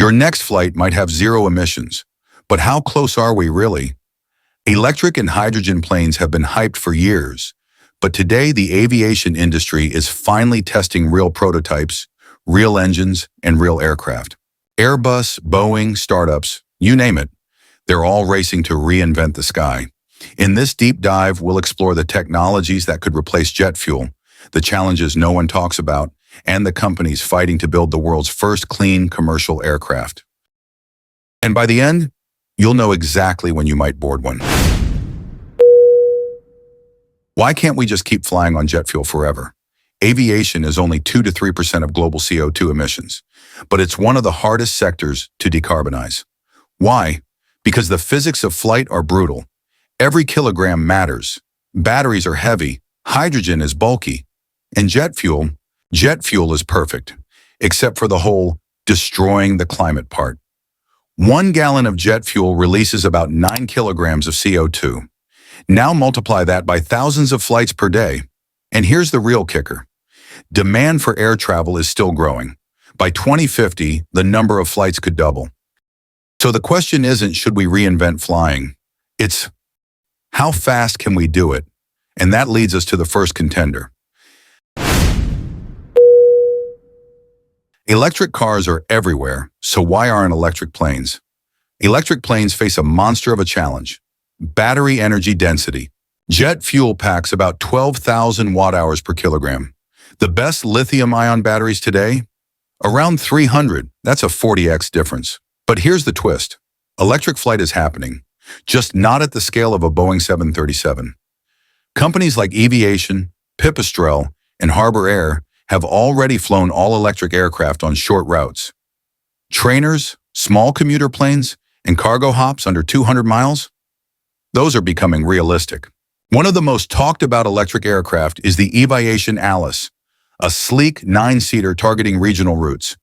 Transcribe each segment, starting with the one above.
Your next flight might have zero emissions, but how close are we really? Electric and hydrogen planes have been hyped for years, but today the aviation industry is finally testing real prototypes, real engines, and real aircraft. Airbus, Boeing, startups, you name it, they're all racing to reinvent the sky. In this deep dive, we'll explore the technologies that could replace jet fuel, the challenges no one talks about, and the companies fighting to build the world's first clean commercial aircraft. And by the end, you'll know exactly when you might board one. Why can't we just keep flying on jet fuel forever? Aviation is only 2 to 3% of global CO2 emissions, but it's one of the hardest sectors to decarbonize. Why? Because the physics of flight are brutal. Every kilogram matters. Batteries are heavy, hydrogen is bulky, and jet fuel is perfect, except for the whole destroying the climate part. 1 gallon of jet fuel releases about 9 kilograms of CO2. Now multiply that by thousands of flights per day. And here's the real kicker. Demand for air travel is still growing. By 2050, the number of flights could double. So the question isn't, should we reinvent flying? It's, how fast can we do it? And that leads us to the first contender. Electric cars are everywhere, so why aren't electric planes? Electric planes face a monster of a challenge: battery energy density. Jet fuel packs about 12,000 watt-hours per kilogram. The best lithium-ion batteries today? Around 300. That's a 40x difference. But here's the twist. Electric flight is happening, just not at the scale of a Boeing 737. Companies like Aviation, Pipistrel, and Harbor Air have already flown all-electric aircraft on short routes. Trainers, small commuter planes, and cargo hops under 200 miles? Those are becoming realistic. One of the most talked about electric aircraft is the Aviation Alice, a sleek 9-seater targeting regional routes.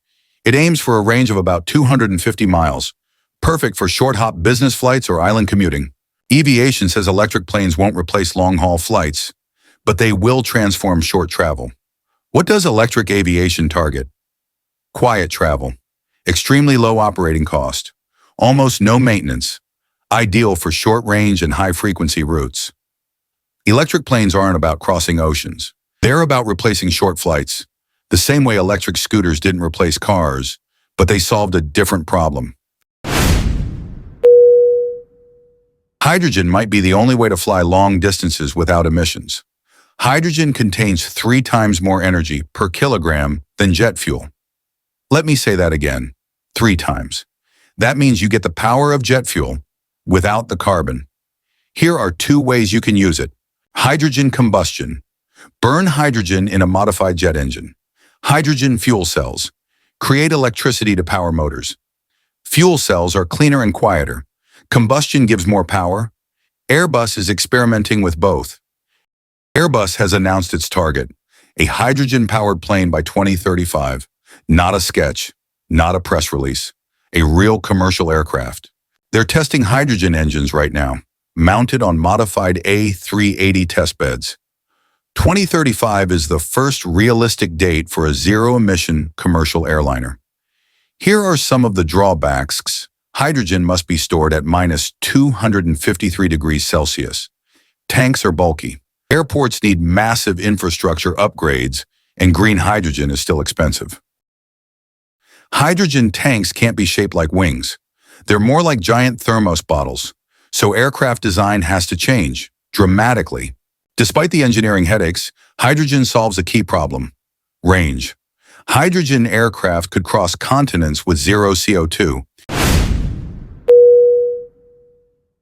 It aims for a range of about 250 miles, perfect for short-hop business flights or island commuting. Aviation says electric planes won't replace long-haul flights, but they will transform short travel. What does electric aviation target? Quiet travel, extremely low operating cost, almost no maintenance, ideal for short-range and high-frequency routes. Electric planes aren't about crossing oceans. They're about replacing short flights, the same way electric scooters didn't replace cars, but they solved a different problem. Hydrogen might be the only way to fly long distances without emissions. Hydrogen contains 3 times more energy per kilogram than jet fuel. Let me say that again, 3 times. That means you get the power of jet fuel without the carbon. Here are 2 ways you can use it. Hydrogen combustion. Burn hydrogen in a modified jet engine. Hydrogen fuel cells. Create electricity to power motors. Fuel cells are cleaner and quieter. Combustion gives more power. Airbus is experimenting with both. Airbus has announced its target, a hydrogen-powered plane by 2035. Not a sketch, not a press release, a real commercial aircraft. They're testing hydrogen engines right now, mounted on modified A380 testbeds. 2035 is the first realistic date for a zero-emission commercial airliner. Here are some of the drawbacks. Hydrogen must be stored at minus 253 degrees Celsius. Tanks are bulky. Airports need massive infrastructure upgrades, and green hydrogen is still expensive. Hydrogen tanks can't be shaped like wings. They're more like giant thermos bottles, so aircraft design has to change dramatically. Despite the engineering headaches, hydrogen solves a key problem: range. Hydrogen aircraft could cross continents with zero CO2.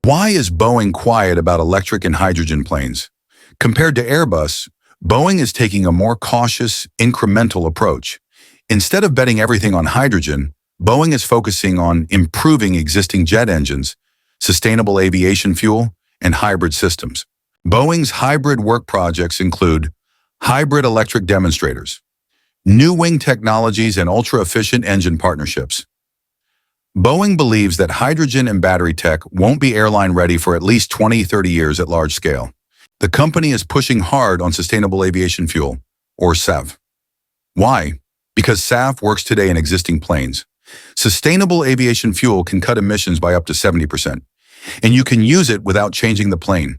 Why is Boeing quiet about electric and hydrogen planes? Compared to Airbus, Boeing is taking a more cautious, incremental approach. Instead of betting everything on hydrogen, Boeing is focusing on improving existing jet engines, sustainable aviation fuel, and hybrid systems. Boeing's hybrid work projects include hybrid electric demonstrators, new wing technologies, and ultra-efficient engine partnerships. Boeing believes that hydrogen and battery tech won't be airline ready for at least 20-30 years at large scale. The company is pushing hard on sustainable aviation fuel, or SAF. Why? Because SAF works today in existing planes, Sustainable aviation fuel can cut emissions by up to 70%, and you can use it without changing the plane.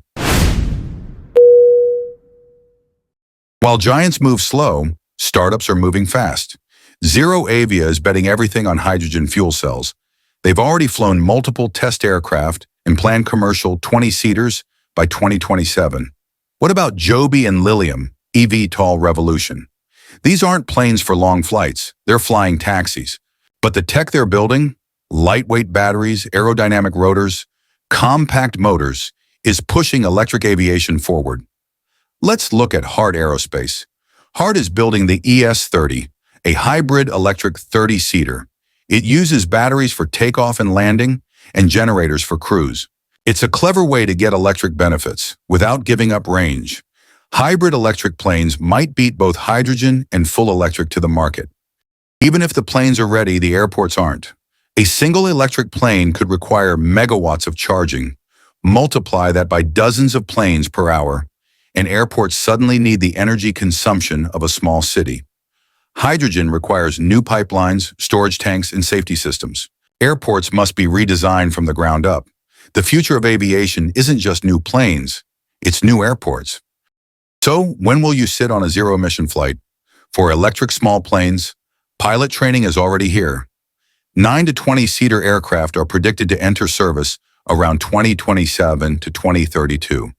While giants move slow, startups are moving fast. ZeroAvia is betting everything on hydrogen fuel cells. They've already flown multiple test aircraft and planned commercial 20-seaters by 2027. What about Joby and Lilium, eVTOL revolution? These aren't planes for long flights, they're flying taxis. But the tech they're building, lightweight batteries, aerodynamic rotors, compact motors, is pushing electric aviation forward. Let's look at Heart Aerospace. Heart is building the ES-30, a hybrid electric 30-seater. It uses batteries for takeoff and landing and generators for cruise. It's a clever way to get electric benefits without giving up range. Hybrid electric planes might beat both hydrogen and full electric to the market. Even if the planes are ready, the airports aren't. A single electric plane could require megawatts of charging. Multiply that by dozens of planes per hour, and airports suddenly need the energy consumption of a small city. Hydrogen requires new pipelines, storage tanks, and safety systems. Airports must be redesigned from the ground up. The future of aviation isn't just new planes, it's new airports. So, when will you sit on a zero-emission flight? For electric small planes, pilot training is already here. 9 to 20-seater aircraft are predicted to enter service around 2027 to 2032.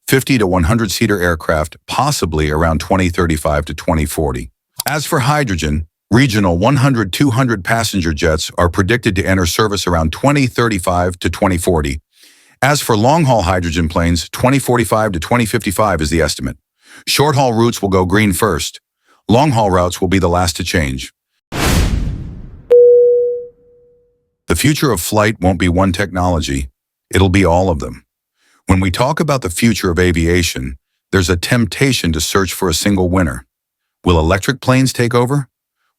50 to 100-seater aircraft possibly around 2035 to 2040. As for hydrogen, regional 100-200 passenger jets are predicted to enter service around 2035 to 2040. As for long-haul hydrogen planes, 2045 to 2055 is the estimate. Short-haul routes will go green first. Long-haul routes will be the last to change. The future of flight won't be one technology. It'll be all of them. When we talk about the future of aviation, there's a temptation to search for a single winner. Will electric planes take over?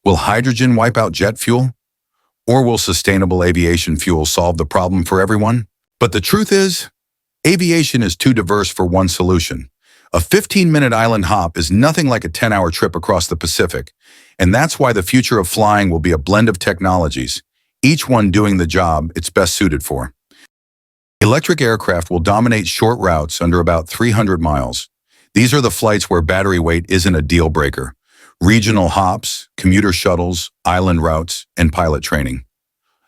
Will hydrogen wipe out jet fuel? Or will sustainable aviation fuel solve the problem for everyone? But the truth is, aviation is too diverse for one solution. A 15-minute island hop is nothing like a 10-hour trip across the Pacific, and that's why the future of flying will be a blend of technologies, each one doing the job it's best suited for. Electric aircraft will dominate short routes under about 300 miles. These are the flights where battery weight isn't a deal breaker. Regional hops, commuter shuttles, island routes, and pilot training.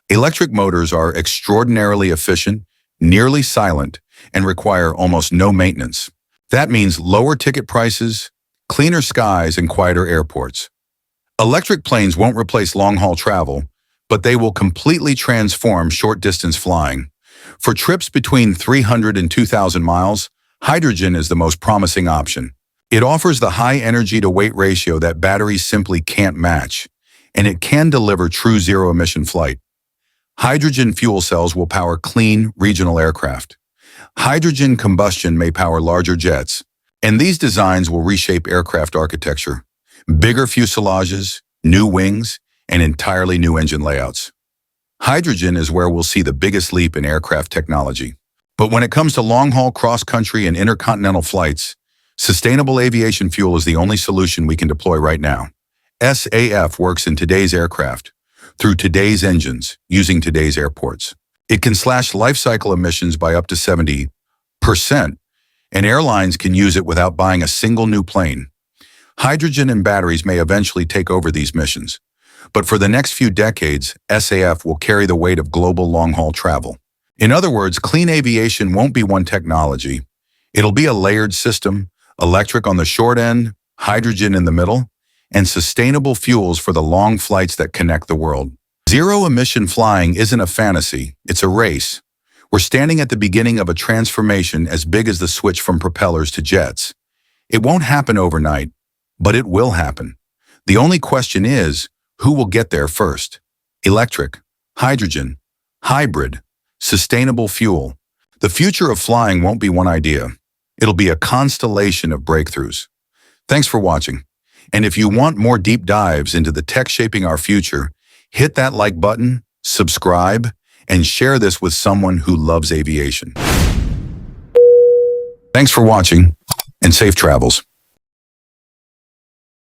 Electric motors are extraordinarily efficient, nearly silent, and require almost no maintenance. That means lower ticket prices, cleaner skies, and quieter airports. Electric planes won't replace long-haul travel, but they will completely transform short-distance flying. For trips between 300 and 2,000 miles, hydrogen is the most promising option. It offers the high energy-to-weight ratio that batteries simply can't match, and it can deliver true zero-emission flight. Hydrogen fuel cells will power clean, regional aircraft. Hydrogen combustion may power larger jets, and these designs will reshape aircraft architecture. Bigger fuselages, new wings, and entirely new engine layouts. Hydrogen is where we'll see the biggest leap in aircraft technology. But when it comes to long-haul cross-country and intercontinental flights, sustainable aviation fuel is the only solution we can deploy right now. SAF works in today's aircraft, through today's engines, using today's airports. It can slash life cycle emissions by up to 70%, and airlines can use it without buying a single new plane. Hydrogen and batteries may eventually take over these missions, but for the next few decades, SAF will carry the weight of global long-haul travel. In other words, clean aviation won't be one technology. It'll be a layered system, electric on the short end, hydrogen in the middle, and sustainable fuels for the long flights that connect the world. Zero-emission flying isn't a fantasy, it's a race. We're standing at the beginning of a transformation as big as the switch from propellers to jets. It won't happen overnight, but it will happen. The only question is, who will get there first? Electric, hydrogen, hybrid, sustainable fuel. The future of flying won't be one idea. It'll be a constellation of breakthroughs. Thanks for watching. And if you want more deep dives into the tech shaping our future, hit that like button, subscribe, and share this with someone who loves aviation. Thanks for watching, and safe travels.